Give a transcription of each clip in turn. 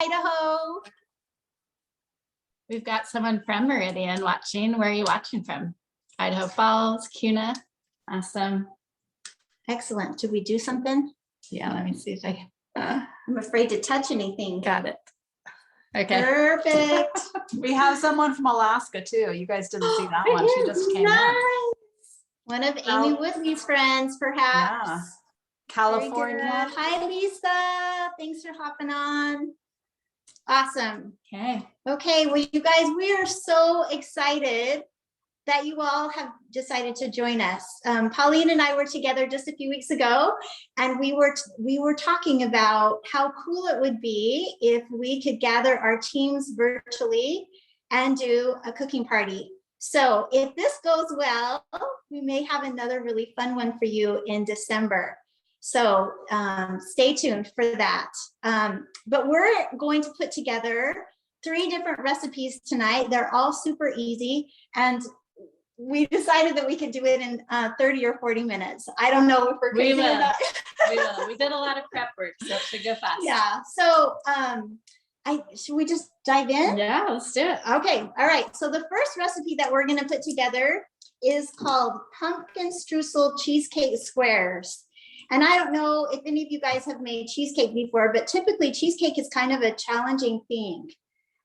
Idaho. We've got someone from Meridian watching. Where are you watching from? Idaho Falls, Kuna. Awesome. Excellent. Did we do something? Yeah, let me see if I I'm afraid to touch anything. got it. Okay. Perfect. We have someone from Alaska too. You guys didn't see that one. She just came in. One of Amy Woodley's friends, perhaps. Yeah. Very California. good. Hi, Lisa. Thanks for hopping on. Awesome. Okay. Okay, well, you guys, we are so excited that you all have decided to join us. Pauline and I were together just a few weeks ago, and we were talking about how cool it would be if we could gather our teams virtually and do a cooking party. So if this goes well, we may have another really fun one for you in December. So stay tuned for that. But we're going to put together 3 different recipes tonight. They're all super easy. And we decided that we could do it in 30 or 40 minutes. I don't know if we're We crazy will. about We will. We did a lot of prep work, so it should go fast. Yeah. So should we just dive in? Yeah, let's do it. Okay. All right. So the first recipe that we're going to put together is called pumpkin streusel cheesecake squares. And I don't know if any of you guys have made cheesecake before, but typically cheesecake is kind of a challenging thing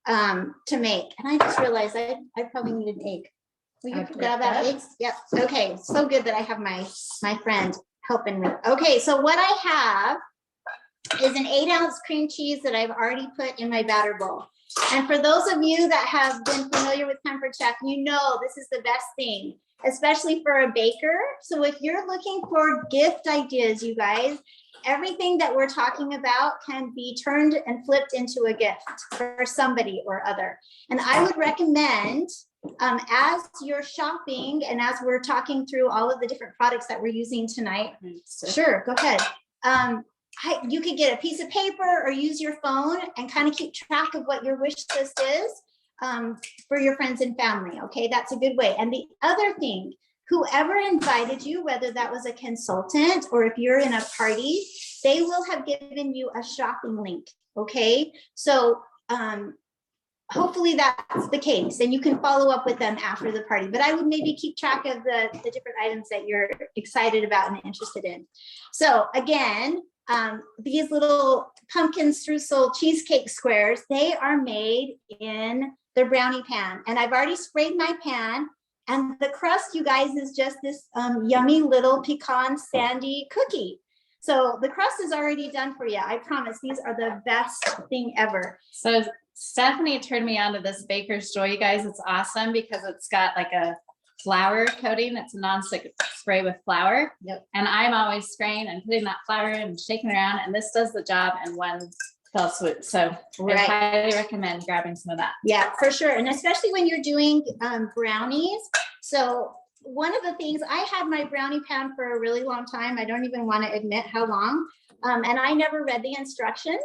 to make. And I just realized I probably need an egg. Will you grab that eggs? Yep. Okay. So good that I have my friend helping me. Okay. So what I have is an 8-ounce cream cheese that I've already put in my batter bowl. And for those of you that have been familiar with Comfort Chef, you know this is the best thing, especially for a baker. So if you're looking for gift ideas, you guys, everything that we're talking about can be turned and flipped into a gift for somebody or other. And I would recommend, as you're shopping and as we're talking through all of the different products that we're using tonight, sure, go ahead. You could get a piece of paper or use your phone and kind of keep track of what your wish list is for your friends and family. Okay, that's a good way. And the other thing, whoever invited you, whether that was a consultant or if you're in a party, they will have given you a shopping link. Okay, so hopefully that's the case, and you can follow up with them after the party. But I would maybe keep track of the different items that you're excited about and interested in. So again, these little pumpkin streusel cheesecake squares, they are made in the brownie pan. And I've already sprayed my pan. And the crust, you guys, is just this yummy little pecan sandy cookie. So the crust is already done for you. I promise these are the best thing ever. So Stephanie turned me on to this Baker's Joy, you guys. It's awesome because it's got like a flour coating. It's a non-stick spray with flour. Yep. And I'm always spraying and putting that flour and shaking around, and this does the job in one fell swoop. So I highly recommend grabbing some of that. Yeah, for sure. And especially when you're doing brownies. So one of the things, I had my brownie pan for a really long time. I don't even want to admit how long. And I never read the instructions.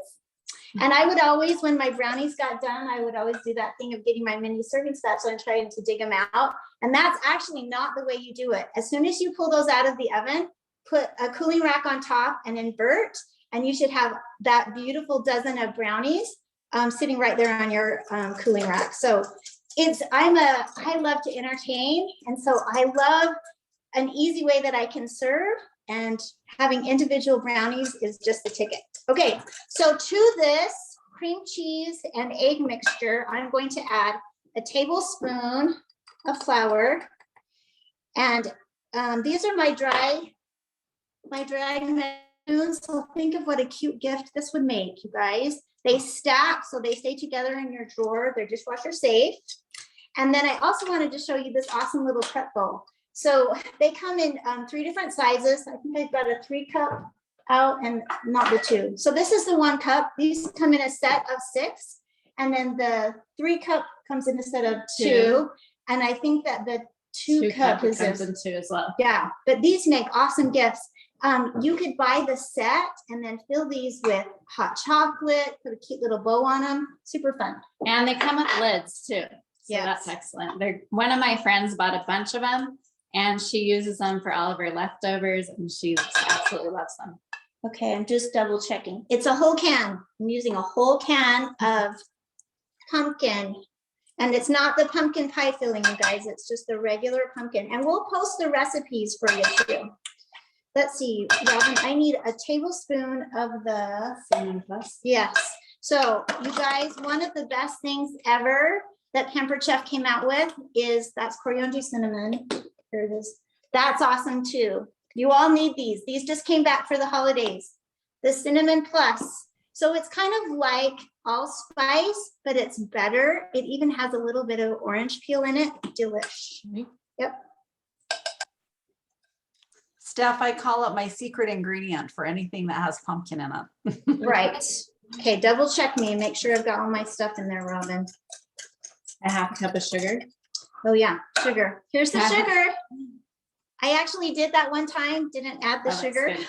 And I would always, when my brownies got done, I would always do that thing of getting my mini serving spoons and trying to dig them out. And that's actually not the way you do it. As soon as you pull those out of the oven, put a cooling rack on top and invert, and you should have that beautiful dozen of brownies sitting right there on your cooling rack. So I love to entertain. And so I love an easy way that I can serve, and having individual brownies is just the ticket. Okay, so to this cream cheese and egg mixture, I'm going to add a tablespoon of flour. And these are my dried maroons. So think of what a cute gift this would make, you guys. They stack, so they stay together in your drawer. They're dishwasher safe. And then I also wanted to show you this awesome little prep bowl. So they come in 3 different sizes. I think I've got a 3-cup out and not the 2. So this is the 1 cup. These come in a set of 6. And then the 3-cup comes in a set of 2. And I think that the 2-cup comes in 2 as well. Yeah, but these make awesome gifts. You could buy the set and then fill these with hot chocolate, put a cute little bow on them. Super fun. And they come with lids too. So Yes. that's excellent. One of my friends bought a bunch of them, and she uses them for all of her leftovers, and she absolutely loves them. Okay, I'm just double checking. It's a whole can. I'm using a whole can of pumpkin. And it's not the pumpkin pie filling, you guys. It's just the regular pumpkin. And we'll post the recipes for you too. Let's see, Robin, I need a tablespoon of the Cinnamon plus. yes. So you guys, one of the best things ever that Pampered Chef came out with is that's Coriander cinnamon. Here it is. That's awesome too. You all need these. These just came back for the holidays. The cinnamon plus. So it's kind of like allspice, but it's better. It even has a little bit of orange peel in it. Delish. Yep. Steph, I call it my secret ingredient for anything that has pumpkin in it. Right. Okay, double check me and make sure I've got all my stuff in there, Robin. A half cup of sugar. Oh yeah, sugar. Here's the sugar. I actually did that one time, didn't add the Oh, that's sugar. good.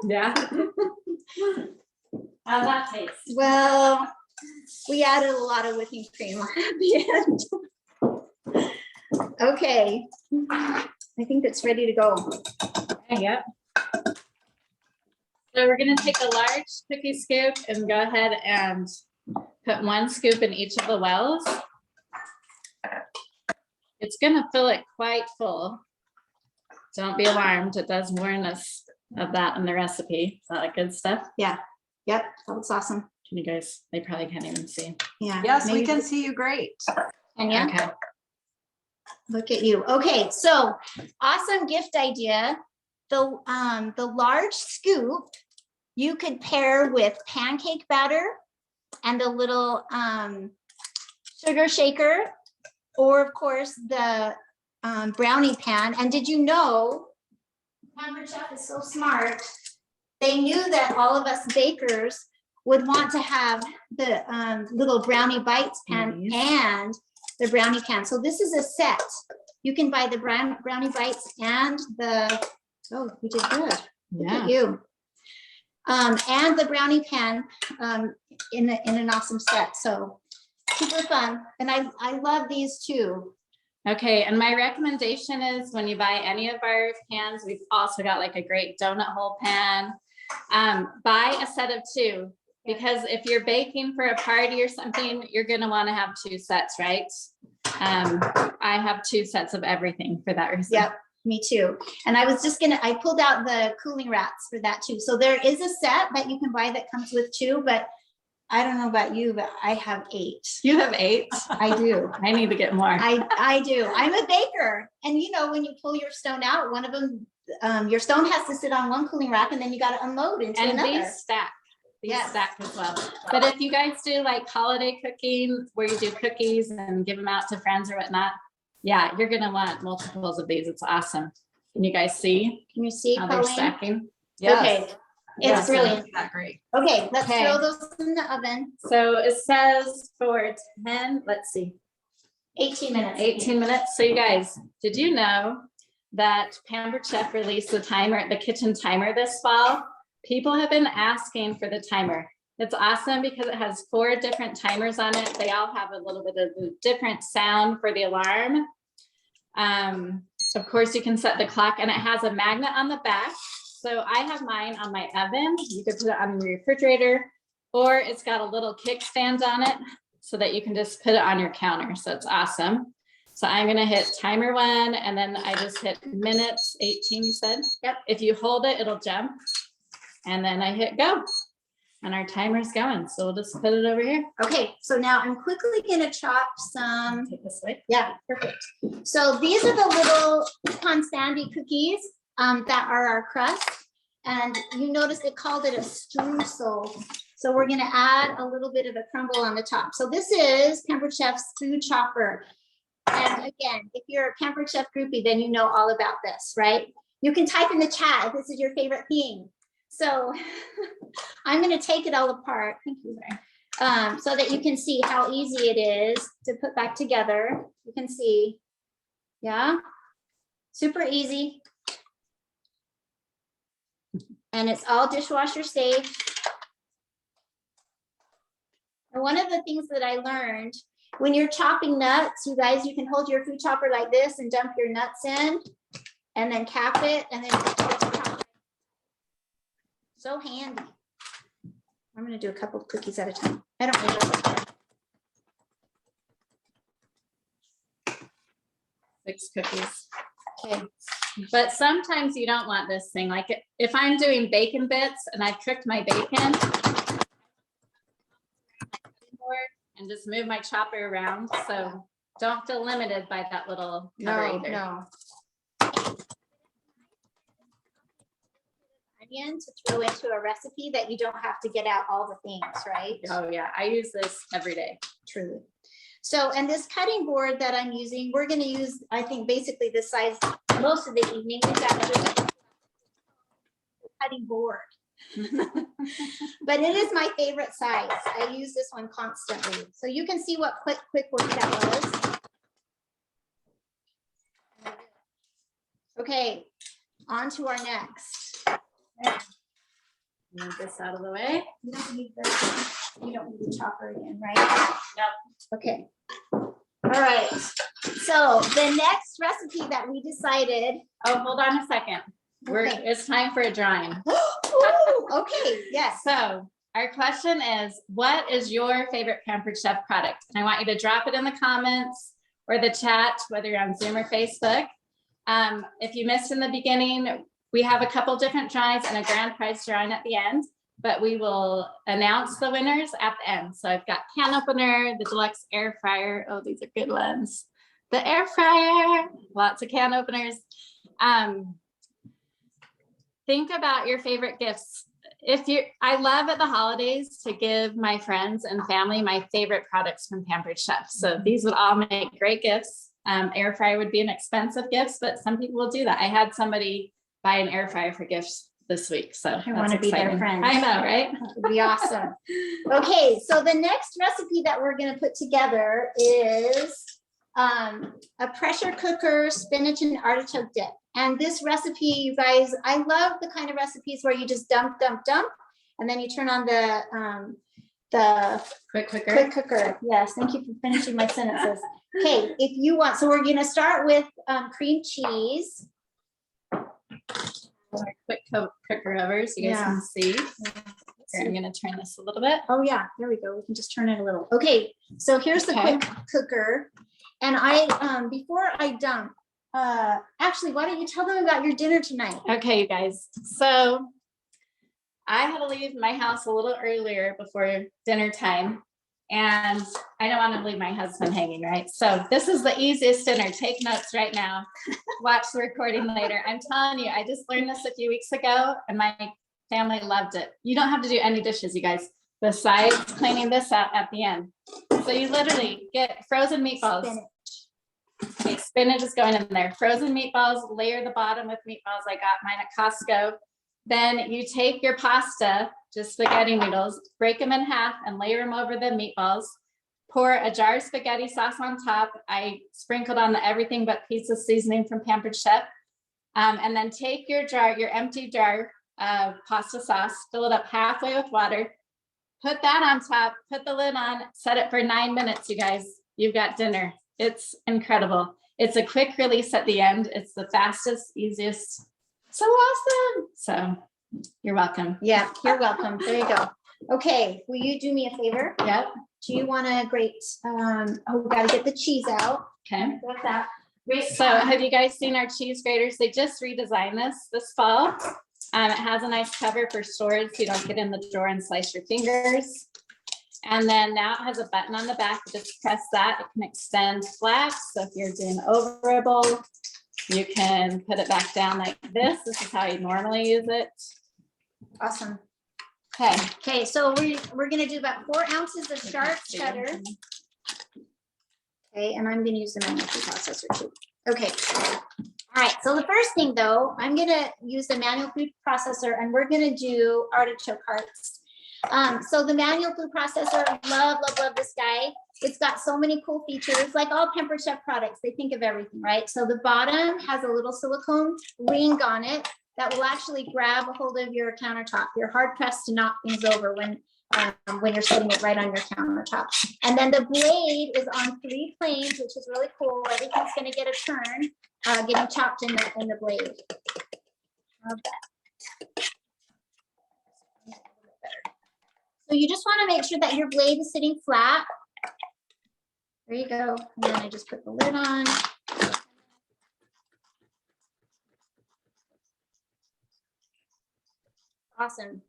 Yeah. How's that taste? Well, we added a lot of whipping cream at the end. Okay, I think it's ready to go. Yep. So we're gonna take a large cookie scoop and go ahead and put 1 scoop in each of the wells. It's gonna fill it quite full. Don't be alarmed. It does warn us of that in the recipe. Is that like good stuff? Yep, that's awesome. Can you guys, they probably can't even see. Yeah. Yes, we maybe- can see you great. And yeah, Okay. look at you. Okay, so awesome gift idea. The large scoop you could pair with pancake batter and a little sugar shaker, or of course the brownie pan. And did you know, Pampered Chef is so smart, they knew that all of us bakers would want to have the little brownie bites pan Nice. and the brownie pan. So this is a set. You can buy the brownie bites and the, oh, we did good. Look Yeah. at you. And the brownie pan in an awesome set. So super fun. And I love these too. Okay, and my recommendation is when you buy any of our pans, we've also got like a great donut hole pan. Buy a set of 2, because if you're baking for a party or something, you're gonna wanna have 2 sets, right? I have 2 sets of everything for that reason. Yep, me too. And I was just I pulled out the cooling rats for that too. So there is a set that you can buy that comes with 2, but I don't know about you, but I have 8. You have 8? I do. I need to get more. I do. I'm a baker. And you know, when you pull your stone out, one of them, your stone has to sit on one cooling rack and then you got to unload into And another. these stack. These Yes. stack as well. But if you guys do like holiday cooking where you do cookies and give them out to friends or whatnot, yeah, you're gonna want multiples of these. It's awesome. Can you guys see Can you see, how they're Colleen? stacking? Okay, Yes. it's brilliant. That great. Okay, let's Okay. throw those in the oven. So it says for 10, let's see, 18 minutes. 18 minutes. So you guys, did you know that Pampered Chef released the kitchen timer this fall? People have been asking for the timer. It's awesome because it has 4 different timers on it. They all have a little bit of a different sound for the alarm. Of course, you can set the clock, and it has a magnet on the back. So I have mine on my oven. You could put it on your refrigerator, or it's got a little kickstand on it so that you can just put it on your counter. So it's awesome. So I'm gonna hit timer 1, and then I just hit minutes 18, you said? Yep. If you hold it, it'll jump. And then I hit go. And our timer's going. So we'll just put it over here. Okay, so now I'm quickly gonna chop some, Take this way. yeah, perfect. So these are the little pecan sandy cookies that are our crust. And you notice they called it a streusel. So we're gonna add a little bit of a crumble on the top. So this is Pampered Chef's food chopper. And again, if you're a Pampered Chef groupie, then you know all about this, right? You can type in the chat if this is your favorite thing. So I'm gonna take it all apart. Thank you, so that you can see how easy it is to put back together. You can see, yeah, super easy. And it's all dishwasher safe. And one of the things that I learned, when you're chopping nuts, you guys, you can hold your food chopper like this and dump your nuts in and then cap it and then chop it. So handy. I'm gonna do a couple of cookies at a time. I don't know. 6 cookies. Okay. But sometimes you don't want this thing. Like if I'm doing bacon bits and I've cooked my bacon and just move my chopper around. So don't feel limited by that little cover either. No. Onion to throw into a recipe that you don't have to get out all the things, right? Oh yeah, I use this every day. Truly. So, and this cutting board that I'm using, we're going to use, I think, basically this size most of the evening. We've got another cutting board, but it is my favorite size. I use this one constantly. So you can see what quick work that was. Okay, on to our next. Move this out of the way. You don't need the chopper again, right? Yep. Okay. All right. So the next recipe that we decided. Oh, hold on a second. Okay. It's time for a drawing. Ooh, okay. Yes. So our question is, what is your favorite Pampered Chef product? And I want you to drop it in the comments or the chat, whether you're on Zoom or Facebook. If you missed in the beginning, we have a couple different drawings and a grand prize drawing at the end, but we will announce the winners at the end. So I've got can opener, the deluxe air fryer. Oh, these are good ones. The air fryer, lots of can openers. Think about your favorite gifts. I love at the holidays to give my friends and family my favorite products from Pampered Chef. So these would all make great gifts. Air fryer would be an expensive gift, but some people will do that. I had somebody buy an air fryer for gifts this week. So I want to be their friend. I know, right? That would be awesome. Okay, so the next recipe that we're going to put together is a pressure cooker spinach and artichoke dip. And this recipe, you guys, I love the kind of recipes where you just dump, and then you turn on the Quick cooker. Yes, thank you for finishing my sentences. Okay, if you want, so we're going to start with cream cheese. Quick cooker over so you guys can see. Here, I'm going to turn this a little bit. Oh yeah, there we go. We can just turn it a little. Okay, so here's the quick cooker. And I, before I dump, actually, why don't you tell them about your dinner tonight? Okay, you guys. So I had to leave my house a little earlier before dinner time. And I don't want to leave my husband hanging, right? So this is the easiest dinner. Take notes right now. Watch the recording later. I'm telling you, I just learned this a few weeks ago and my family loved it. You don't have to do any dishes, you guys, besides cleaning this out at the end. So you literally get frozen meatballs. Spinach. Okay, spinach is going in there. Frozen meatballs, layer the bottom with meatballs. I got mine at Costco. Then you take your pasta, just spaghetti noodles, break them in half and layer them over the meatballs. Pour a jar of spaghetti sauce on top. I sprinkled on the everything but pizza seasoning from Pampered Chef. And then take your jar, your empty jar of pasta sauce, fill it up halfway with water, put that on top, put the lid on, set it for 9 minutes, you guys. You've got dinner. It's incredible. It's a quick release at the end. It's the fastest, easiest. So awesome. So you're welcome. Yeah, you're welcome. There you go. Okay, will you do me a favor? Yep. Do you want to grate? We got to get the cheese out. Okay. What's that? So have you guys seen our cheese graters? They just redesigned this fall. It has a nice cover for storage so you don't get in the drawer and slice your fingers. And then now it has a button on the back. Just press that. It can extend flat. So if you're doing over a bowl, you can put it back down like this. This is how you normally use it. Awesome. Okay. Okay, so we're going to do about 4 ounces of sharp cheddar. Okay, and I'm going to use the manual food processor too. Okay. All right, so the first thing though, I'm going to use the manual food processor and we're going to do artichoke hearts. So the manual food processor, love this guy. It's got so many cool features, like all Pampered Chef products, they think of everything, right? So the bottom has a little silicone ring on it that will actually grab a hold of your countertop. You're hard pressed to knock things over when you're setting it right on your countertop. And then the blade is on 3 planes, which is really cool. Everything's gonna get a turn, getting chopped in the blade. Love that. So you just want to make sure that your blade is sitting flat. There you go. And then I just put the lid on. Awesome.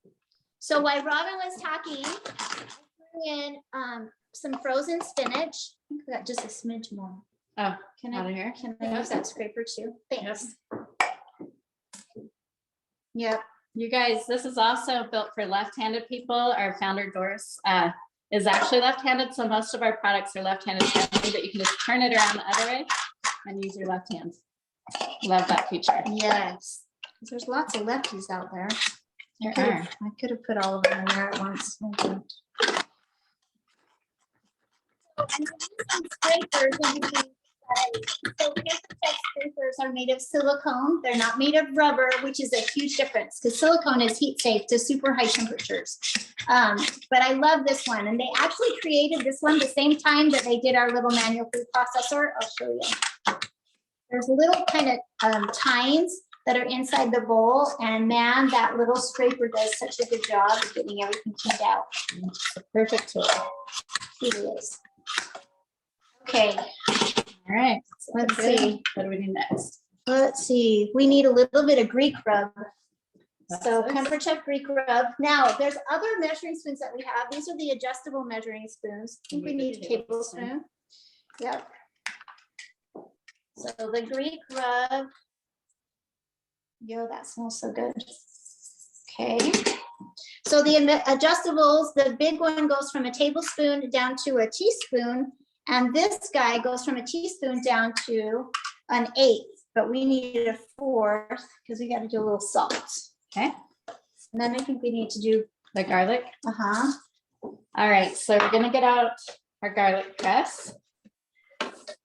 So while Robin was talking, I threw in some frozen spinach. I think we got just a smidge more. Oh, Can out I of here. Can I use that scraper too? Thanks. Yep. You guys, this is also built for left-handed people. Our founder Doris is actually left-handed, so most of our products are left-handed friendly, but you can just turn it around the other way and use your left hand. Love that feature. Yes. There's lots of lefties out there. There I are. could have put all of them in there at once. I didn't. So I'm using scrapers in between. So Papertech scrapers are made of silicone. They're not made of rubber, which is a huge difference because silicone is heat safe to super high temperatures. But I love this one. And they actually created this one the same time that they did our little manual food processor. I'll show you. There's little kind of tines that are inside the bowl. And man, that little scraper does such a good job of getting everything cleaned out. It's a perfect tool. It is. Okay, All right. let's Good. see. What do we do next? Let's see. We need a little bit of Greek rub. So That's Papertech Greek rub. Now, there's other measuring spoons that we have. These are the adjustable measuring spoons. I think we need a tablespoon. Yep. So the Greek rub. Yo, that smells so good. Okay. So the adjustables, the big one goes from a tablespoon down to a teaspoon. And this guy goes from a teaspoon down to an eighth, but we need a fourth because we got to do a little salt. Okay. And then I think we need to do, The garlic. uh-huh. All right, so we're gonna get out our garlic press.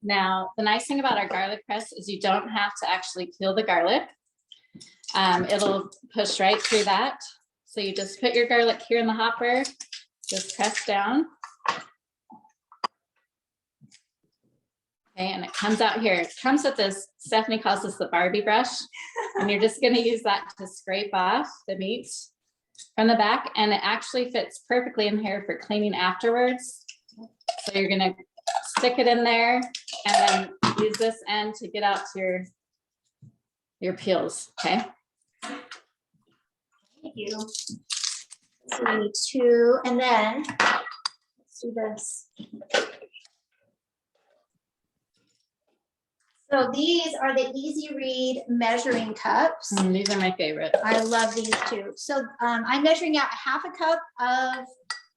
Now, the nice thing about our garlic press is you don't have to actually peel the garlic. It'll push right through that. So you just put your garlic here in the hopper, just press down. Okay, and it comes out here. It comes with this, Stephanie calls this the Barbie brush. And you're just gonna use that to scrape off the meat from the back, and it actually fits perfectly in here for cleaning afterwards. So you're gonna stick it in there and then use this end to get out your peels, okay? Thank you. So we need two, and then let's do this. So these are the Easy Read measuring cups. These are my favorite. I love these too. So I'm measuring out half a cup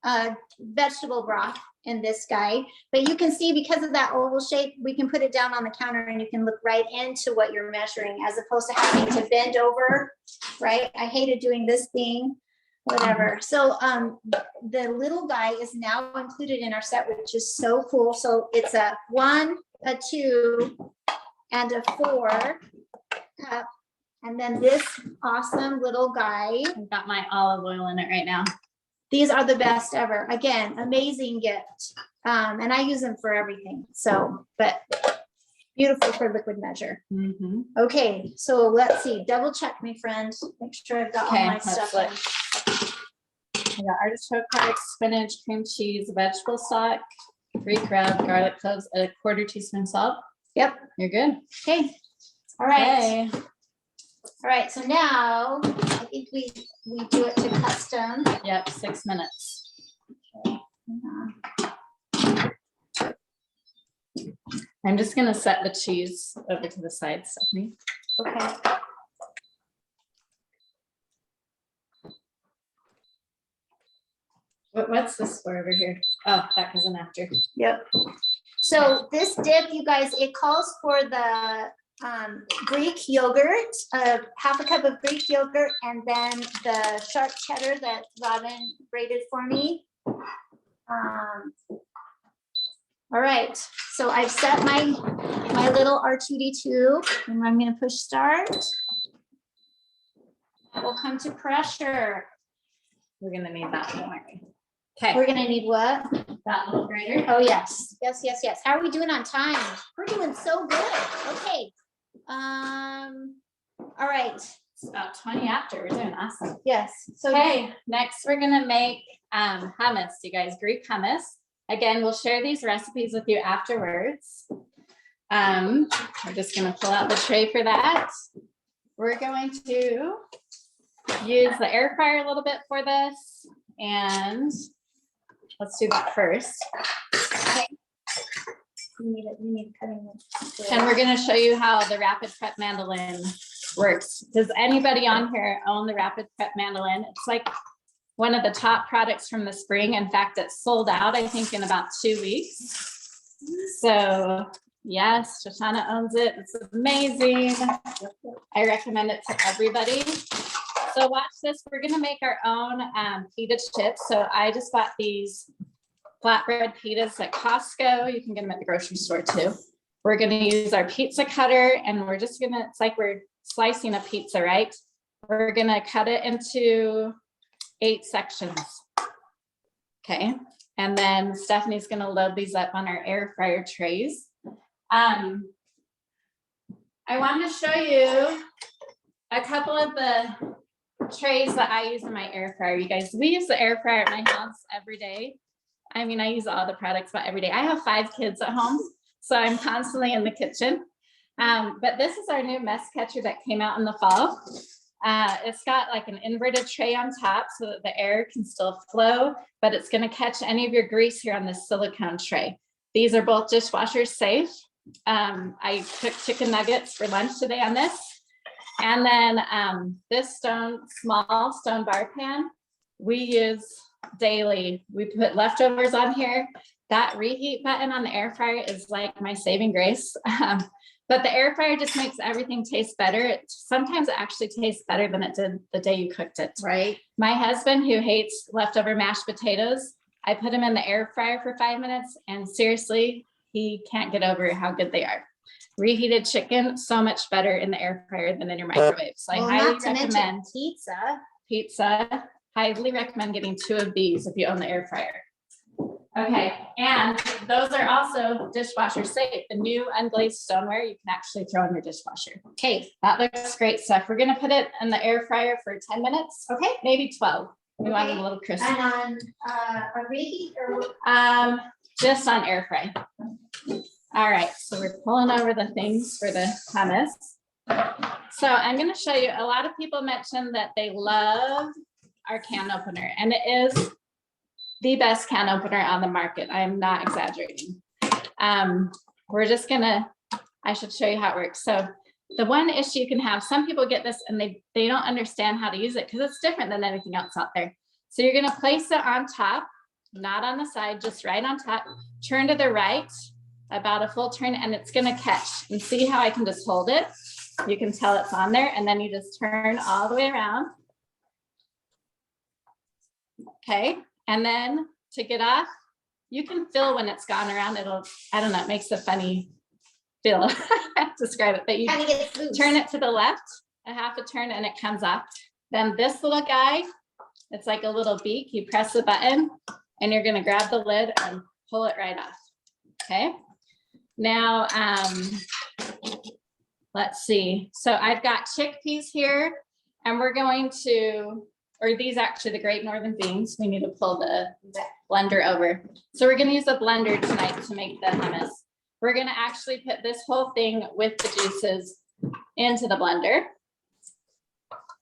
of vegetable broth in this guy, but you can see because of that oval shape, we can put it down on the counter and you can look right into what you're measuring as opposed to having to bend over, right? I hated doing this thing, whatever. So the little guy is now included in our set, which is so cool. So it's a 1, a 2, and a 4 cup. And then this awesome little guy. I've got my olive oil in it right now. These are the best ever. Again, amazing gift. And I use them for everything. So, but beautiful for liquid measure. Mhm. Okay, so let's see. Double check me, friend. Make sure I've got all Okay, my let's stuff look. in. I got artichoke hearts, spinach, cream cheese, vegetable stock, Greek rub, garlic cloves, a 1/4 teaspoon salt. Yep. You're good. Okay. All right. Okay. All right. So now I think we do it to custom. Yep, 6 minutes. I'm just gonna set the cheese over to the side, Stephanie. Okay. What's this for over here? Oh, that goes in after. Yep. So this dip, you guys, it calls for the Greek yogurt, half a cup of Greek yogurt, and then the sharp cheddar that Robin braided for me. All right, so I've set my little R2D2, and I'm gonna push start. That will come to pressure. We're gonna need that, don't we? Okay, We're gonna need what? that little grinder. Oh, yes, yes, yes, yes. How are we doing on time? We're doing so good. Okay. All right. It's about 20 after. We're doing awesome. Yes, so Okay, next we're gonna make hummus, you guys, Greek hummus. Again, we'll share these recipes with you afterwards. We're just gonna pull out the tray for that. We're going to use the air fryer a little bit for this, and let's do that first. you need cutting. And we're gonna show you how the Rapid Prep mandolin works. Does anybody on here own the Rapid Prep mandolin? It's like one of the top products from the spring. In fact, it's sold out, I think, in about 2 weeks. So yes, Shoshana owns it. It's amazing. I recommend it to everybody. So watch this. We're gonna make our own pita chips. So I just bought these flatbread pitas at Costco. You can get them at the grocery store too. We're gonna use our pizza cutter, and we're just gonna, it's like we're slicing a pizza, right? We're gonna cut it into 8 sections. Okay, and then Stephanie's gonna load these up on our air fryer trays. I wanted to show you a couple of the trays that I use in my air fryer. You guys, we use the air fryer at my house every day. I mean, I use all the products about every day. I have 5 kids at home, so I'm constantly in the kitchen. But this is our new mess catcher that came out in the fall. It's got like an inverted tray on top so that the air can still flow, but it's gonna catch any of your grease here on this silicone tray. These are both dishwasher safe. I cooked chicken nuggets for lunch today on this. And then this small stone bar pan, we use daily. We put leftovers on here. That reheat button on the air fryer is like my saving grace. But the air fryer just makes everything taste better. Sometimes it actually tastes better than it did the day you cooked it. Right. My husband, who hates leftover mashed potatoes, I put him in the air fryer for 5 minutes, and seriously, he can't get over how good they are. Reheated chicken, so much better in the air fryer than in your microwave. So I highly Not to mention recommend pizza. Highly recommend getting 2 of these if you own the air fryer. Okay, and those are also dishwasher safe. The new unglazed stoneware you can actually throw in your dishwasher. Okay, That looks great stuff. We're gonna put it in the air fryer for 10 minutes, okay. maybe 12. We want it Okay. a little crispy. And on a reheat or Just on air fry. All right, so we're pulling over the things for the hummus. So I'm gonna show you, a lot of people mentioned that they love our can opener, and it is the best can opener on the market. I am not exaggerating. We're just gonna, I should show you how it works. So the one issue you can have, some people get this and they don't understand how to use it because it's different than anything else out there. So you're gonna place it on top, not on the side, just right on top. Turn to the right, about a full turn, and it's gonna catch. And see how I can just hold it? You can tell it's on there, and then you just turn all the way around. Okay, and then to get off, you can feel when it's gone around. It'll, I don't know, it makes a funny feel. I can't describe it, but you kind of gets loose. turn it to the left, a half a turn, and it comes off. Then this little guy, it's like a little beak. You press the button, and you're gonna grab the lid and pull it right off. Okay. Now, let's see. So I've got chickpeas here, and we're going to, or these actually the Great Northern beans. We need to pull the blender over. So we're gonna use a blender tonight to make the hummus. We're gonna actually put this whole thing with the juices into the blender.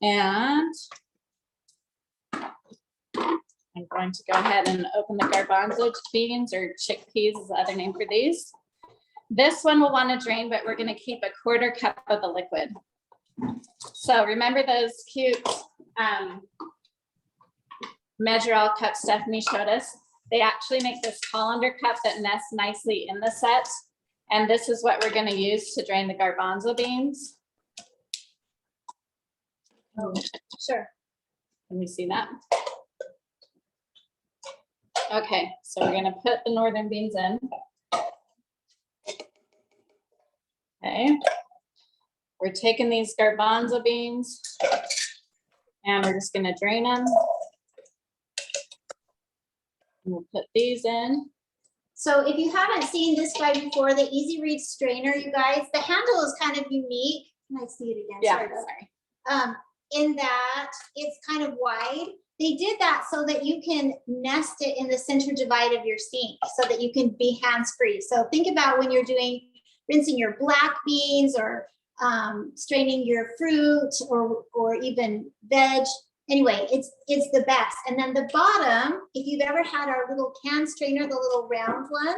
And I'm going to go ahead and open the garbanzo beans, or chickpeas is the other name for these. This one we'll want to drain, but we're going to keep a 1/4 cup of the liquid. So remember those cute measure all cups Stephanie showed us? They actually make this colander cup that nests nicely in the set. And this is what we're going to use to drain the garbanzo beans. Oh, sure. Can we see that? Okay, so we're gonna put the northern beans in. Okay. We're taking these garbanzo beans and we're just gonna drain them. And we'll put these in. So if you haven't seen this guy before, the Easy Read strainer, you guys, the handle is kind of unique. Can I see it again? Yeah, Sorry about sorry. that. in that it's kind of wide. They did that so that you can nest it in the center divide of your sink so that you can be hands-free. So think about when you're rinsing your black beans or straining your fruit or even veg. Anyway, it's the best. And then the bottom, if you've ever had our little can strainer, the little round one,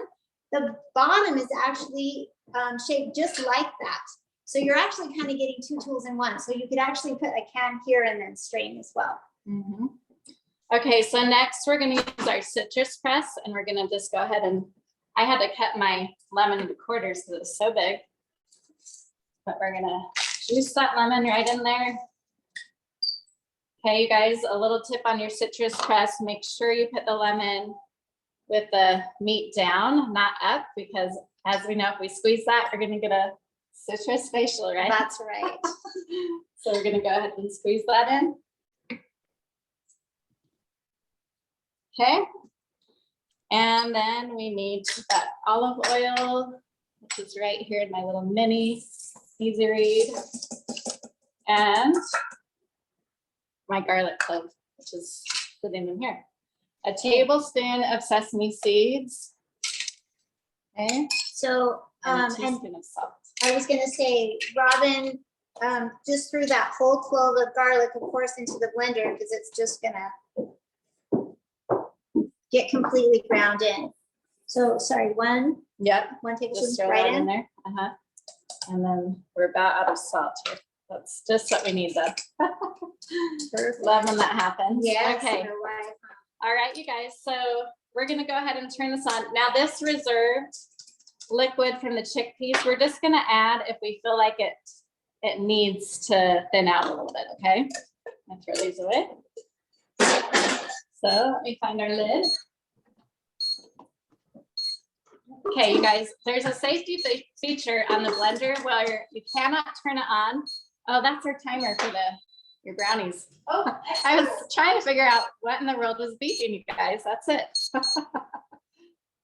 the bottom is actually shaped just like that. So you're actually kind of getting two tools in one. So you could actually put a can here and then strain as well. Mhm. Okay, so next we're gonna use our citrus press and we're gonna just go ahead and, I had to cut my lemon into quarters because it's so big. But we're gonna juice that lemon right in there. Okay, you guys, a little tip on your citrus press, make sure you put the lemon with the meat down, not up, because as we know, if we squeeze that, we're gonna get a citrus facial, right? That's right. So we're gonna go ahead and squeeze that in. Okay. And then we need that olive oil, which is right here in my little mini easy read. And my garlic clove, which is sitting in here. A tablespoon of sesame seeds. Okay. So, And a and teaspoon of salt. I was gonna say, Robin, just threw that whole clove of garlic, of course, into the blender because it's just gonna get completely ground in. So, sorry, one Yep. tablespoon Just throw right that in in. there. Uh-huh. And then we're about out of salt here. That's just what we need though. Love when that happens. Yes. Okay. you're right. All right, you guys. So we're gonna go ahead and turn this on. Now this reserved liquid from the chickpeas, we're just gonna add if we feel like it needs to thin out a little bit, okay? I'm gonna throw these away. So let me find our lid. Okay, you guys, there's a safety feature on the blender where you cannot turn it on. Oh, that's our timer for your brownies. Oh, I was trying to figure out what in the world was beeping, you guys. That's it.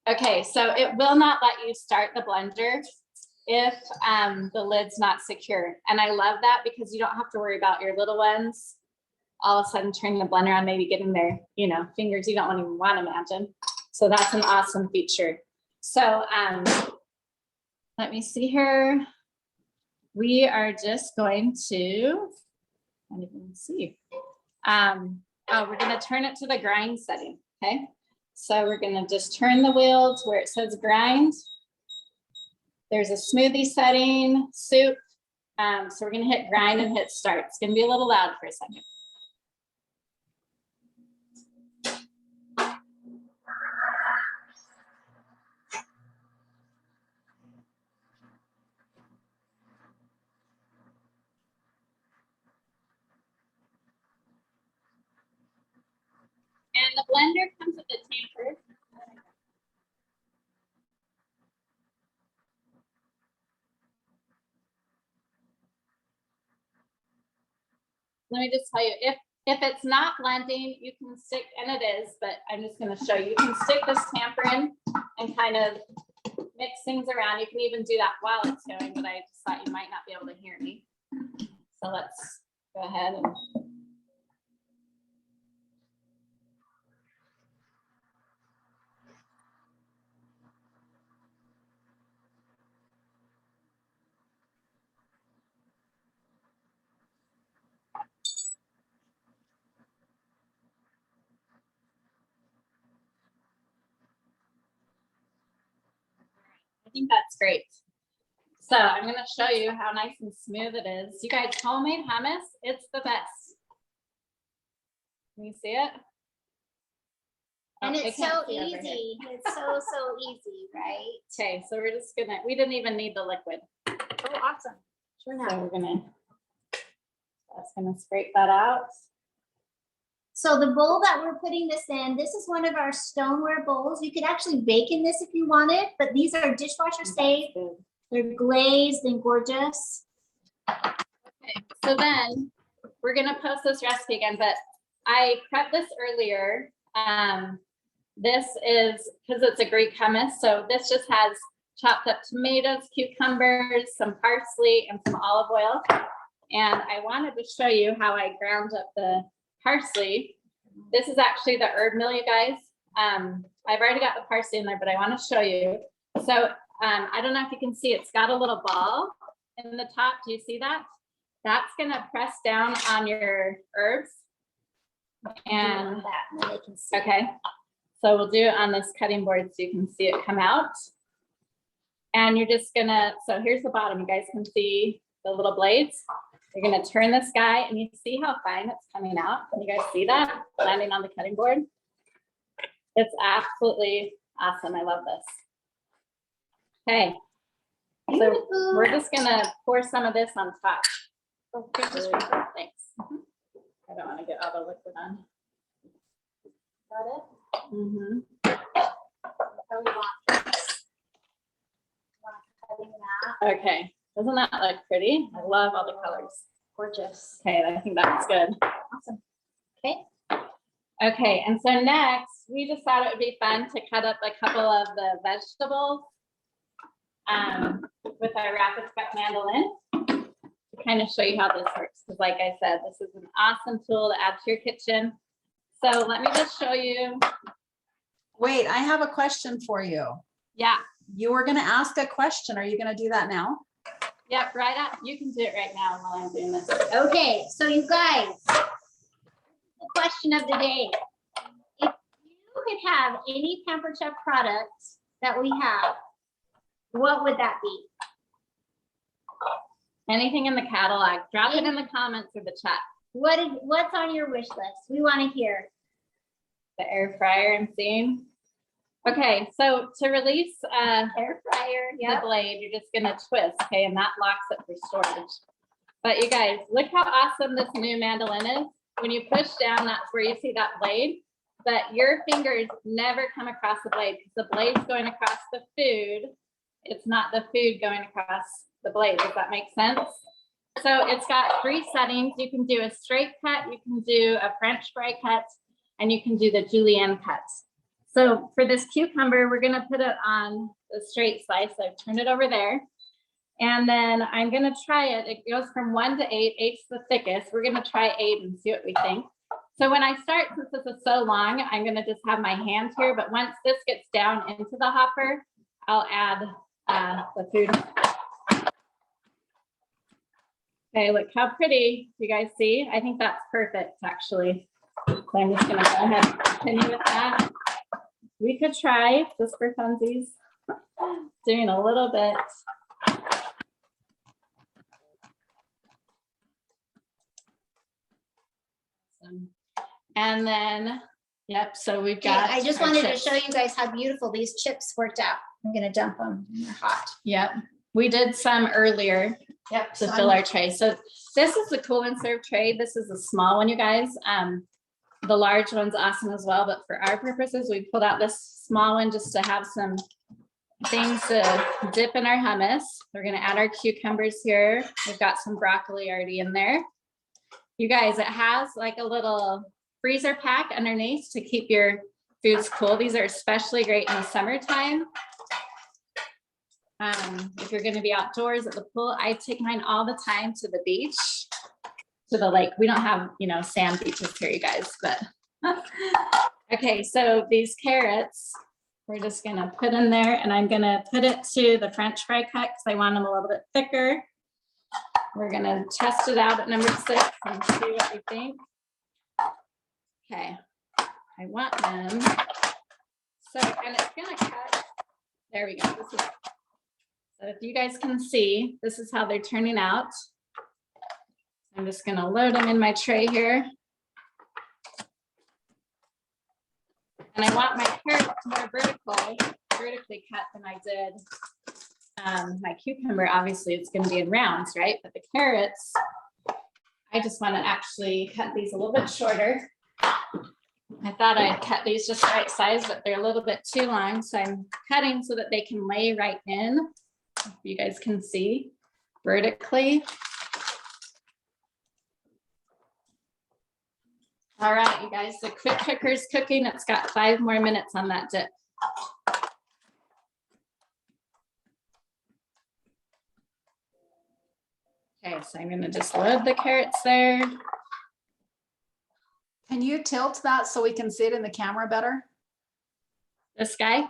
Okay, so it will not let you start the blender if the lid's not secure. And I love that because you don't have to worry about your little ones all of a sudden turning the blender on, maybe getting their, fingers you don't even want to imagine. So that's an awesome feature. So let me see here. We are just going to, I don't even see. We're going to turn it to the grind setting. Okay. So we're going to just turn the wheel to where it says grind. There's a smoothie setting, soup. So we're going to hit grind and hit start. It's going to be a little loud for a second. And the blender comes with a tamper. Let me just tell you, if it's not blending, you can stick, and it is, but I'm just going to show you. You can stick this tamper in and kind of mix things around. You can even do that while it's going, but I just thought you might not be able to hear me. So let's go ahead and. I think that's great. So I'm going to show you how nice and smooth it is. You guys, homemade hummus, it's the best. Can you see it? And Oh, I it's can't so see over here. easy. It's so easy, right? Okay, so we're just gonna, we didn't even need the liquid. Oh, awesome. Sure So enough. we're gonna scrape that out. So the bowl that we're putting this in, this is one of our stoneware bowls. You could actually bake in this if you wanted, but these are dishwasher safe. They're glazed and gorgeous. Okay, so then we're gonna post this recipe again, but I prepped this earlier. This is, because it's a Greek hummus, so this just has chopped up tomatoes, cucumbers, some parsley, and some olive oil. And I wanted to show you how I ground up the parsley. This is actually the herb mill, you guys. I've already got the parsley in there, but I want to show you. So I don't know if you can see, it's got a little ball in the top. Do you see that? That's gonna press down on your herbs. And okay, so we'll do it on this cutting board so you can see it come out. And you're just gonna, so here's the bottom. You guys can see the little blades. You're gonna turn this guy and you see how fine it's coming out. Can you guys see that landing on the cutting board? It's absolutely awesome. I love this. Okay, so we're just gonna pour some of this on top. Oh, thanks. I don't want to get all the liquid on. Got it? Mm-hmm. Okay, doesn't that look pretty? I love all the colors. Gorgeous. Okay, I think that's good. Awesome. Okay. Okay, and so next, we just thought it would be fun to cut up a couple of the vegetables with our rapid cut mandolin to kind of show you how this works. Because like I said, this is an awesome tool to add to your kitchen. So let me just show you. Wait, I have a question for you. Yeah, You were gonna ask a question. Are you gonna do that now? yep, right up. You can do it right now while I'm doing this. Okay, so you guys, the question of the day. If you could have any Pampered Chef products that we have, what would that be? Anything in the catalog, drop it in the comments or the chat. What's on your wish list? We want to hear. The air fryer I'm seeing. Okay, so to release Air fryer, the yeah. blade, you're just gonna twist, okay, and that locks it for storage. But you guys, look how awesome this new mandolin is. When you push down, that's where you see that blade, but your fingers never come across the blade because the blade's going across the food. It's not the food going across the blade. Does that make sense? So it's got 3 settings. You can do a straight cut, you can do a French fry cut, and you can do the julienne cut. So for this cucumber, we're gonna put it on the straight slice. I've turned it over there. And then I'm gonna try it. It goes from 1 to 8. 8's the thickest. We're gonna try 8 and see what we think. So when I start, since this is so long, I'm gonna just have my hand here. But once this gets down into the hopper, I'll add the food. Okay, look how pretty. You guys see? I think that's perfect, actually. So I'm just gonna go ahead and continue with that. We could try, just for funsies, doing a little bit. And then, yep, so we've Okay, got. I just our wanted to chips. show you guys how beautiful these chips worked out. I'm gonna dump them. They're hot. Yep, we did some earlier Yep. to fill our tray. So this is the cool and serve tray. This is a small one, you guys. The large one's awesome as well, but for our purposes, we pulled out this small one just to have some things to dip in our hummus. We're gonna add our cucumbers here. We've got some broccoli already in there. You guys, it has like a little freezer pack underneath to keep your foods cool. These are especially great in the summertime. If you're gonna be outdoors at the pool, I take mine all the time to the beach, to the lake. We don't have, sand beaches here, you guys, but. Okay, so these carrots, we're just gonna put in there and I'm gonna put it to the French fry cut because I want them a little bit thicker. We're gonna test it out at number 6 and see what we think. Okay, I want them. So, and it's gonna cut, there we go. This is, so if you guys can see, this is how they're turning out. I'm just gonna load them in my tray here. And I want my carrots more vertically cut than I did my cucumber. Obviously, it's gonna be in rounds, right? But the carrots, I just wanna actually cut these a little bit shorter. I thought I'd cut these just right size, but they're a little bit too long. So I'm cutting so that they can lay right in. If you guys can see vertically. All right, you guys, the quick cooker's cooking. It's got 5 more minutes on that dip. Okay, so I'm gonna just load the carrots there. Can you tilt that so we can see it in the camera better? This guy.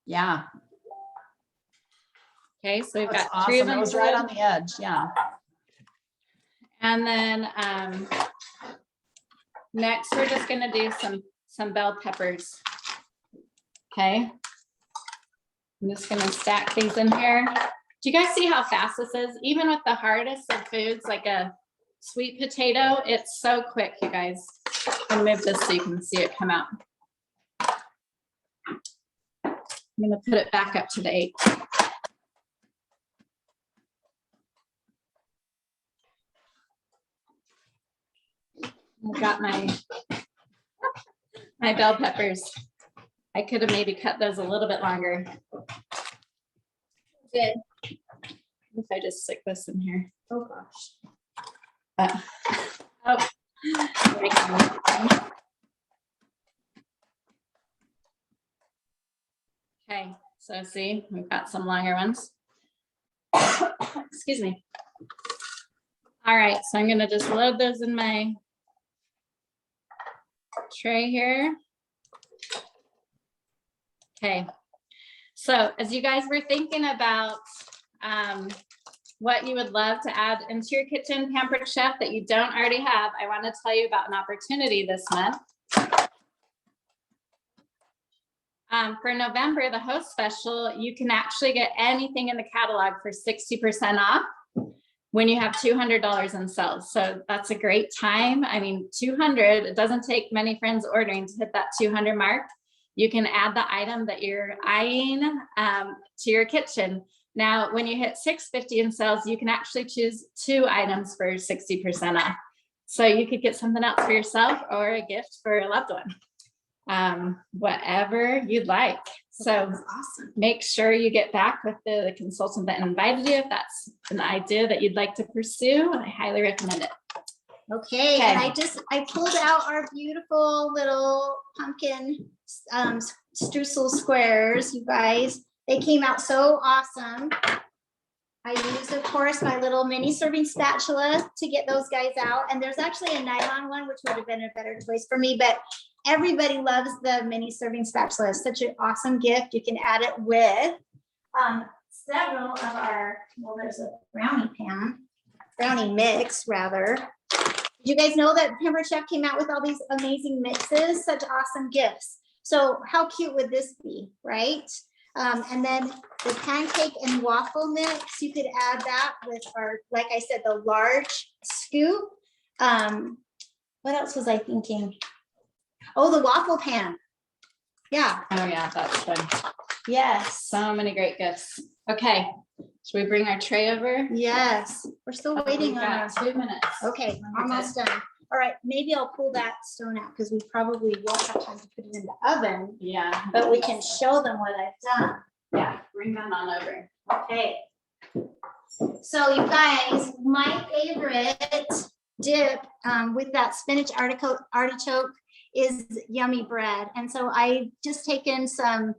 Yeah. Okay, so we've That's got three of awesome. It them. was right filled. on the edge. Yeah. And then next we're just gonna do some bell peppers. Okay. I'm just gonna stack these in here. Do you guys see how fast this is? Even with the hardest of foods, like a sweet potato, it's so quick, you guys. I'll move this so you can see it come out. I'm gonna put it back up to the 8. I've got my bell peppers. I could have maybe cut those a little bit longer. Good. If I just stick this in here. Oh, gosh. Oh. There we go. Okay, so see, we've got some longer ones. Excuse me. All right, so I'm gonna just load those in my tray here. Okay, so as you guys were thinking about what you would love to add into your kitchen, Pampered Chef, that you don't already have, I want to tell you about an opportunity this month. For November, the host special, you can actually get anything in the catalog for 60% off when you have $200 in sales. So that's a great time. I mean, 200, it doesn't take many friends ordering to hit that 200 mark. You can add the item that you're eyeing to your kitchen. Now, when you hit 650 in sales, you can actually choose 2 items for 60% off. So you could get something else for yourself or a gift for a loved one, whatever you'd like. So Awesome. make sure you get back with the consultant that invited you if that's an idea that you'd like to pursue. I highly recommend it. Okay, and I pulled out our beautiful little pumpkin streusel squares, you guys. They came out so awesome. I used, of course, my little mini serving spatula to get those guys out. And there's actually a nylon one, which would have been a better choice for me, but everybody loves the mini serving spatula. It's such an awesome gift. You can add it with several of our, well, there's a brownie mix rather. Did you guys know that Pampered Chef came out with all these amazing mixes, such awesome gifts? So how cute would this be, right? And then the pancake and waffle mix, you could add that with our, like I said, the large scoop. What else was I thinking? Oh, the waffle pan. Yeah. Oh yeah, that's fun. Yes. So many great gifts. Okay, should we bring our tray over? Yes. We're still waiting We've on our. got 2 minutes. Okay, almost done. All right, maybe I'll pull that stone out because we probably won't have time to put it in the oven, Yeah. but we can show them what I've done. Yeah, bring that on over. Okay. So you guys, my favorite dip with that spinach artichoke is yummy bread. And so I just taken some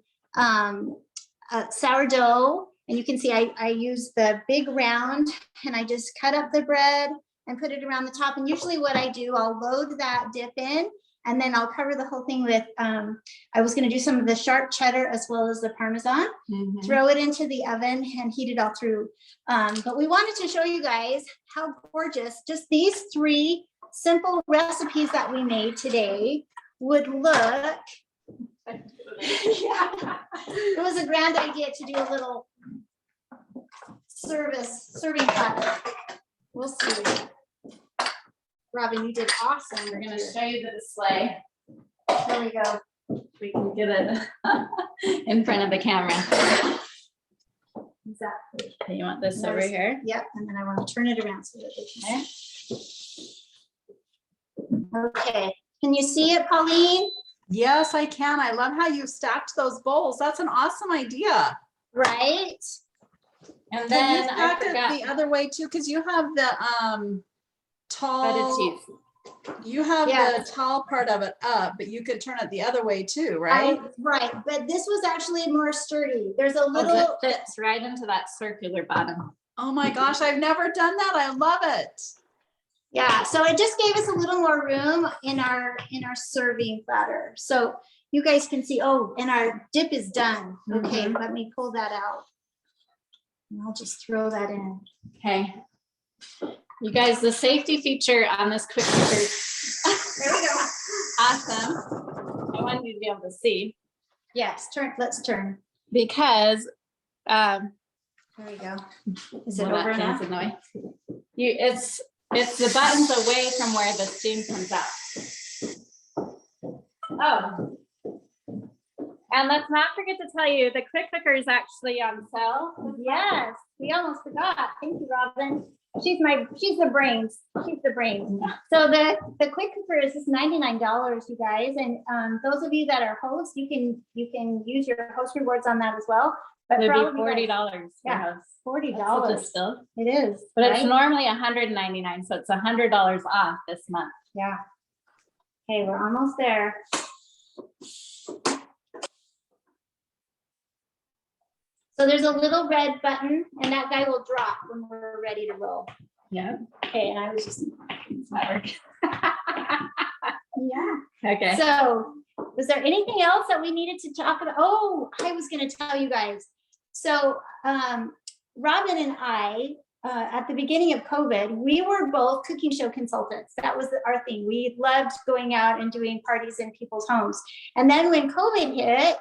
sourdough, and you can see I use the big round, and I just cut up the bread and put it around the top. And usually what I do, I'll load that dip in, and then I'll cover the whole thing with, I was gonna do some of the sharp cheddar as well as the Parmesan, throw it into the oven and heat it all through. But we wanted to show you guys how gorgeous just these 3 simple recipes that we made today would look. Yeah. It was a grand idea to do a little serving platter. We'll see. Robin, you did awesome. We're gonna show you the display. Here we go. We can get it in front of the camera. Exactly. Okay, you want this over here? Yep, and then I want to turn it around so that they can see. Okay, can you see it, Pauline? Yes, I can. I love how you stacked those bowls. That's an awesome idea. Right? And Can then you I stack it forgot the other way too? Because you have the butter tall, cheese. you have Yes. the tall part of it up, but you could turn it the other way too, right? Right, but this was actually more sturdy. There's a Oh, little, it fits right into that circular bottom. Oh my gosh, I've never done that. I love it. Yeah, so it just gave us a little more room in our serving platter. So you guys can see, oh, and our dip is done. Okay, let me pull that out. And I'll just throw that in. Okay. You guys, the safety feature on this quick cooker, There we go. awesome. I wanted you to be able to see Yes, let's turn. because There we go. Is it well, over that enough? thing's in the way. It's the buttons away from where the steam comes out. Oh. And let's not forget to tell you, the quick cooker is actually on sale. Yes, we almost forgot. Thank you, Robin. She's the brains. She's the brains. So the quick cooker is just $99, you guys. And those of you that are hosts, you can use your host rewards on that as well. But It'd for all be of you guys, $40. yeah, $40. $40 still. It is. But it's right? normally $199, so it's $100 off this month. Yeah. Okay, we're almost there. So there's a little red button and that guy will drop when we're ready to roll. Yeah. Okay, and I was just, yeah. Okay. So was there anything else that we needed to talk about? Oh, I was gonna tell you guys. So Robin and I, at the beginning of COVID, we were both cooking show consultants. That was our thing. We loved going out and doing parties in people's homes. And then when COVID hit,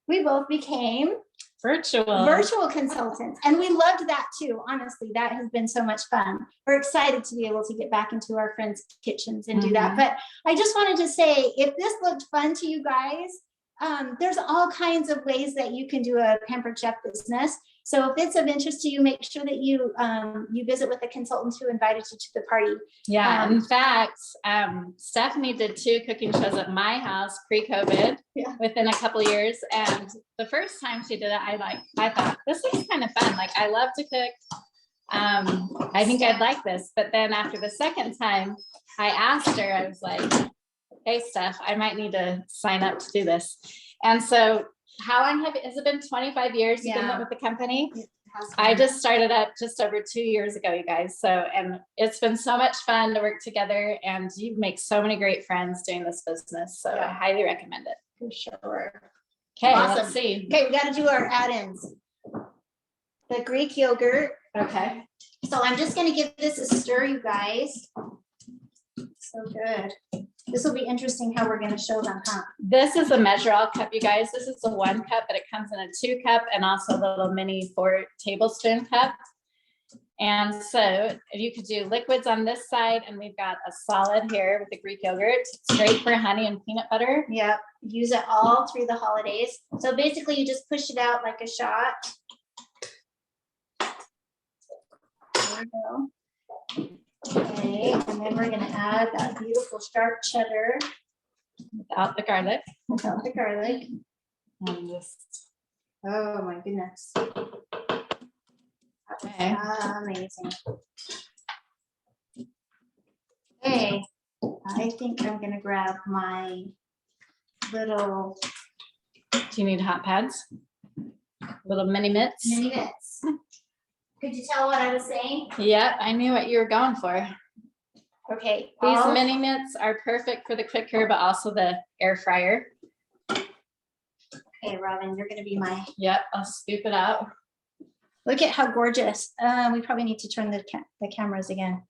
we both became virtual consultants. And we loved that too. Honestly, that has been so much fun. We're excited to be able to get back into our friends' kitchens and do that. But I just wanted to say, if this looked fun to you guys, there's all kinds of ways that you can do a Pampered Chef business. So if it's of interest to you, make sure that you visit with the consultant who invited you to the party. Yeah, in fact, Stephanie did 2 cooking shows at my house pre-COVID within a couple of years. And the first time she did it, I thought, this is kind of fun. Like, I love to cook. I think I'd like this. But then after the second time, I asked her, I was like, hey, Steph, I might need to sign up to do this. And so how long has it been? 25 years you've been with the company? I just started up just over 2 years ago, you guys. So, and it's been so much fun to work together, and you make so many great friends doing this business. So I highly recommend it. For sure. Okay, Awesome. let's see. Okay, we got to do our add-ins. The Greek yogurt. Okay. So I'm just going to give this a stir, you guys. So good. This will be interesting how we're going to show them, huh? This is a measure-all cup, you guys. This is a 1 cup, but it comes in a 2 cup and also a little mini 4 tablespoon cup. And so you could do liquids on this side, and we've got a solid here with the Greek yogurt. It's great for honey and peanut butter. Yep. Use it all through the holidays. So basically you just push it out like a shot. There we go. Okay, and then we're gonna add that beautiful sharp cheddar Without the garlic. without the garlic. And just, Oh my goodness. okay. Amazing. Okay, I think I'm gonna grab my little Do you need hot pads? Little mini mitts? mini mitts. Could you tell what I was saying? Yep, I knew what you were going for. Okay. These mini mitts are perfect for the cooker, but also the air fryer. Okay, Robin, you're gonna be my, Yep, I'll scoop it out. look at how gorgeous. We probably need to turn the cameras again.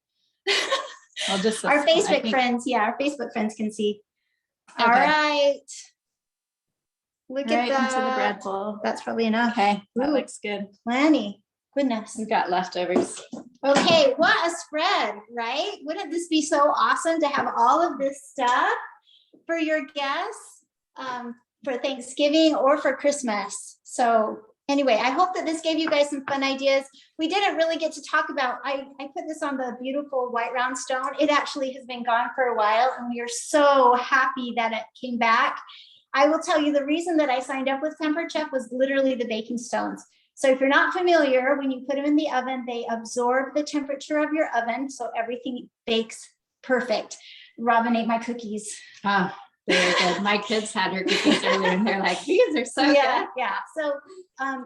I'll just. Our I Facebook think- friends, yeah, our Facebook friends can see. All Okay. right. Look Right at into the bread that. bowl. That's probably enough. Okay, that Ooh. looks good. Lanny, goodness. We've got leftovers. Okay, what a spread, right? Wouldn't this be so awesome to have all of this stuff for your guests for Thanksgiving or for Christmas? So anyway, I hope that this gave you guys some fun ideas. We didn't really get to talk about, I put this on the beautiful white round stone. It actually has been gone for a while, and we are so happy that it came back. I will tell you the reason that I signed up with Pampered Chef was literally the baking stones. So if you're not familiar, when you put them in the oven, they absorb the temperature of your oven, so everything bakes perfect. Robin ate my cookies. Ah, They were good. My kids had her cookies earlier and they're like, these are so Yeah, good. yeah. So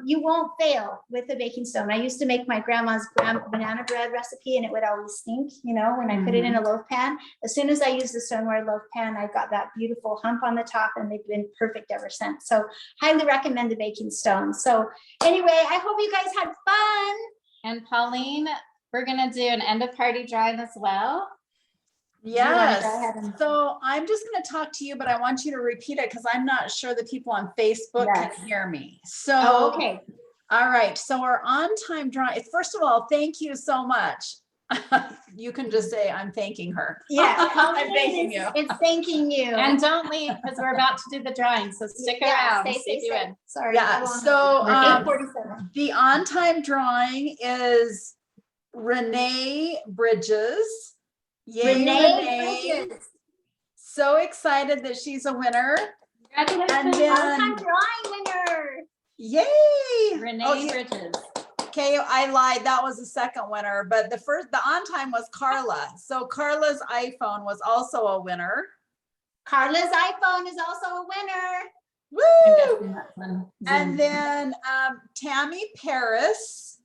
you won't fail with the baking stone. I used to make my grandma's banana bread recipe and it would always stink, you know, when I put it in a loaf pan. As soon as I used the stoneware loaf pan, I got that beautiful hump on the top and they've been perfect ever since. So highly recommend the baking stone. So anyway, I hope you guys had fun. And Pauline, we're gonna do an end of party drive as well. you wanna Yes. go ahead and- So I'm just going to talk to you, but I want you to repeat it because I'm not sure the people on Facebook Yes. can hear me. So, Oh, okay. all right. So our on-time drawing, first of all, thank you so much. You can just say, I'm thanking her. Yeah. I'm thanking you. It's thanking you. And don't leave because we're about to do the drawing. So stick around. Stay, See stay, if you stay. win. Sorry. Yeah, so, We're good. 8:47. The on-time drawing is Renee Bridges. Yay, Renee Bridges. So excited that she's a winner. And Congratulations. then- All-time drawing winner. Yay! Renee Oh, yeah. Bridges. Okay, I lied. That was the second winner, but the on-time was Carla. So Carla's iPhone was also a winner. Carla's iPhone is also a winner. I'm Woo! guessing that's on Zoom. And then Tammy Paris.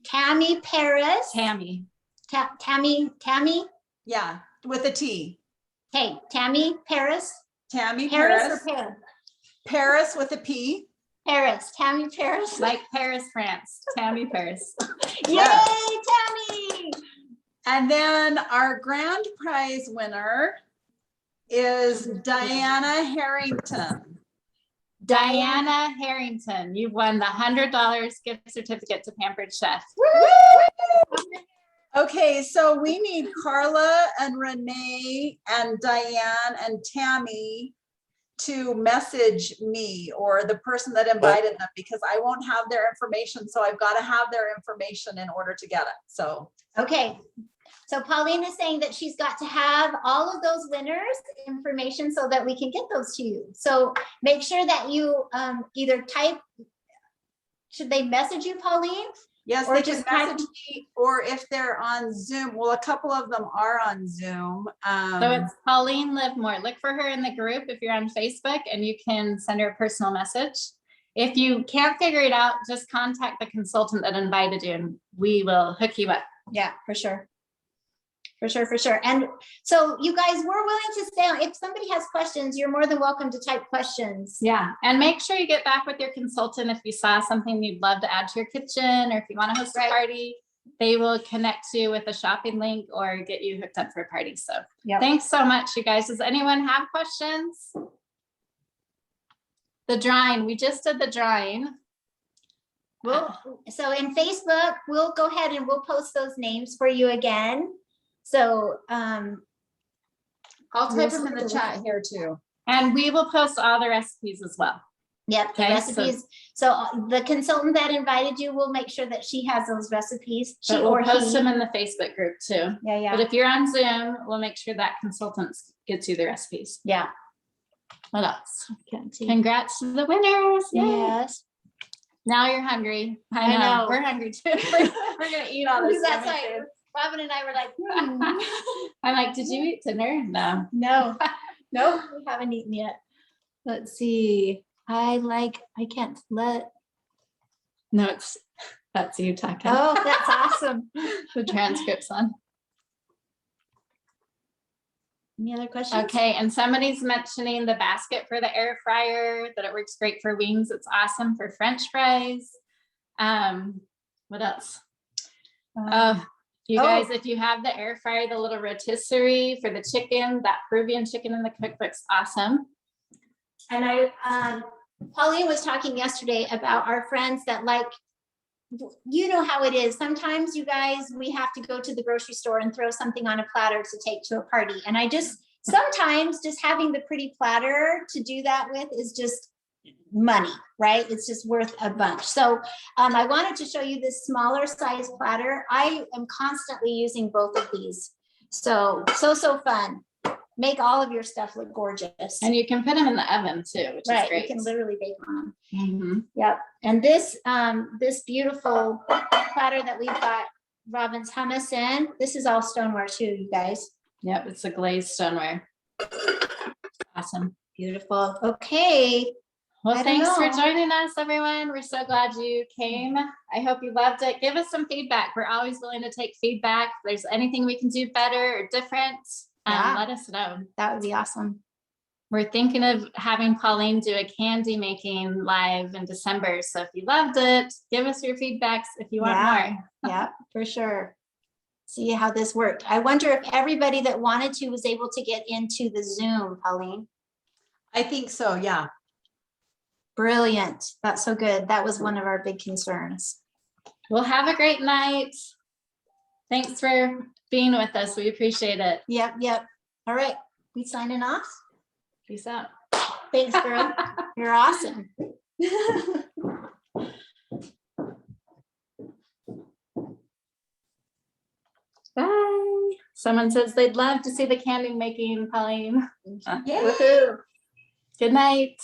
Tammy Paris. Tammy. Tammy. Yeah, with a T. Hey, Tammy Paris. Tammy Paris Paris. or Paris? Paris with a P. Paris. Tammy Paris. Like Paris, France. Tammy Paris. Yay, Yeah. Tammy. And then our grand prize winner is Diana Harrington. Diana Harrington, you've won the $100 gift certificate to Pampered Chef. Okay, so we need Carla and Renee and Diane and Tammy to message me or the person that invited them because I won't have their information. So I've got to have their information in order to get it. So Okay. So Pauline is saying that she's got to have all of those winners information so that we can get those to you. So make sure that you either type, should they message you, Pauline? yes, Or they can just type- message me, or if they're on Zoom, well, a couple of them are on Zoom. So it's Pauline Livermore. Look for her in the group if you're on Facebook and you can send her a personal message. If you can't figure it out, just contact the consultant that invited you and we will hook you up. Yeah, for sure. For sure, for sure. And so you guys, we're willing to stay on. If somebody has questions, you're more than welcome to type questions. Yeah, and make sure you get back with your consultant if you saw something you'd love to add to your kitchen or if you want to host Right. a party. They will connect you with a shopping link or get you hooked up for a party. So Yep. thanks so much, you guys. Does anyone have questions? The drawing, we just did the drawing. So in Facebook, we'll go ahead and we'll post those names for you again. So I'll We'll type them in the see. chat here too. And we will post all the recipes as well. yep, the Okay, so- recipes. So the consultant that invited you will make sure that she has those recipes. She But or we'll post he. them in the Facebook group too. Yeah, But yeah, if you're on Zoom, we'll make sure that consultant gets you the recipes. yeah. What else? Congrats to the winners. Yay. Yes. Now you're hungry. I I know. know. We're hungry too. We're gonna eat all this. That's yummy right. food. Robin and I were like, I'm like, did you eat dinner? No. no, no, we haven't eaten yet. Let's see. I can't let. No, that's you talking. Oh, that's awesome. The transcript's on. Any other questions? Okay, and somebody's mentioning the basket for the air fryer, that it works great for wings. It's awesome for French fries. What else? You Oh. guys, if you have the air fryer, the little rotisserie for the chicken, that Peruvian chicken in the cookbook's awesome. And Pauline was talking yesterday about our friends that like, you know how it is. Sometimes you guys, we have to go to the grocery store and throw something on a platter to take to a party. And sometimes just having the pretty platter to do that with is just money, right? It's just worth a bunch. So I wanted to show you this smaller size platter. I am constantly using both of these. So fun. Make all of your stuff look gorgeous. And you can put them in the oven too, which is Right, you great. can literally bake on them. Mhm. Yep, and this beautiful platter that we've got Robin's hummus in, this is all stoneware too, you guys. Yep, it's a glazed stoneware. Awesome. Beautiful. Okay. Well, I don't thanks for know. joining us, everyone. We're so glad you came. I hope you loved it. Give us some feedback. We're always willing to take feedback. If there's anything we can do better or different, Yeah. let us know. That would be awesome. We're thinking of having Pauline do a candy making live in December. So if you loved it, give us your feedbacks if you want Yeah. more. Yeah, for sure. See how this worked. I wonder if everybody that wanted to was able to get into the Zoom, Pauline. I think so, yeah. Brilliant. That's so good. That was one of our big concerns. Well, have a great night. Thanks for being with us. We appreciate it. Yep, yep. All right, we signing off? Peace out. Thanks, girl. You're awesome. Bye. Someone says they'd love to see the candy making, Pauline. Yay. Good night.